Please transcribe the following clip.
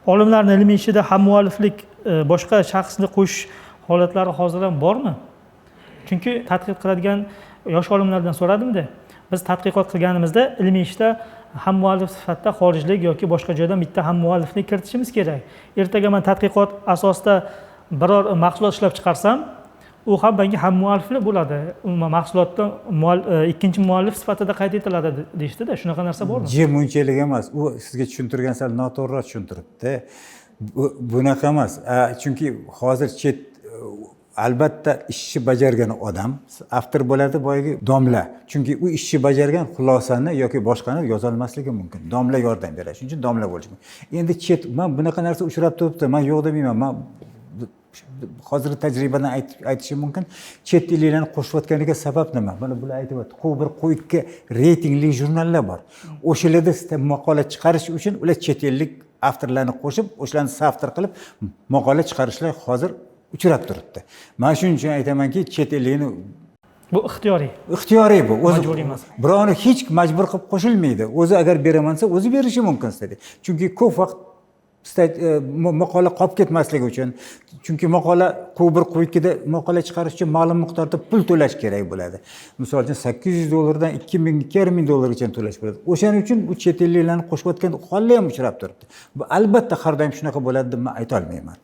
Olimlarning ilmiy ishida hammualliflik boshqa shaxsni qo'shish holatlari hozir ham bormi? Chunki tadqiq qiladigan yosh olimlardan so'radimda, biz tadqiqot qilganimizda ilmiy ishda hammuallif sifatida xorijlik yoki boshqa joydan bitta hammuallifni kiritishimiz kerak. Ertaga men tadqiqot asosida biror mahsulot ishlab chiqarsam, u ham menga hammualliflik bo'ladi. Umuman mahsulotda ikkinchi muallif sifatida qayd etiladi deyishdi-da, shunaqa narsa bormi? Munchalik emas. U sizga tushuntirgan sal noto'g'ri tushuntiribdi. Bunaqa emas. Chunki hozir chet albatta ishni bajargan odam avtor bo'ladi, boyagi domla. Chunki u ishni bajargan xulosani yoki boshqani yoza olmasligi mumkin. Domla yordam beradi. Shuning uchun domla bo'lishi mumkin. Endi chet, men bunaqa narsa uchrab turibdi. Men yo'q demayman. Men hozirgi tajribadan aytishim mumkin. Chet elliklarni qo'shayotganiga sabab nima? Mana bular aytyapti. Bir qo'yikka reytingli jurnallar bor. O'shalarda maqola chiqarish uchun ular chet ellik avtorlarni qo'shib, o'shalarni savtor qilib maqola chiqarishlar hozir uchrab turibdi. Men shuning uchun aytamanki, chet ellikni bu ixtiyoriy. Ixtiyoriy bu. O'zi majburiy emas. Birovni hech majbur qilib qo'shilmaydi. O'zi agar beraman desa, o'zi berishi mumkin istedi. Chunki ko'p vaqt maqola qolib ketmasligi uchun, chunki maqola bir qo'ykida maqola chiqarish uchun ma'lum miqdorda pul to'lash kerak bo'ladi. Misol uchun $800 dan $2000-$2000 to'lash bo'ladi. O'shaning uchun bu chet elliklarni qo'shayotgan hollar ham uchrab turibdi. Bu albatta har doim shunaqa bo'ladi deb men ayta olmayman.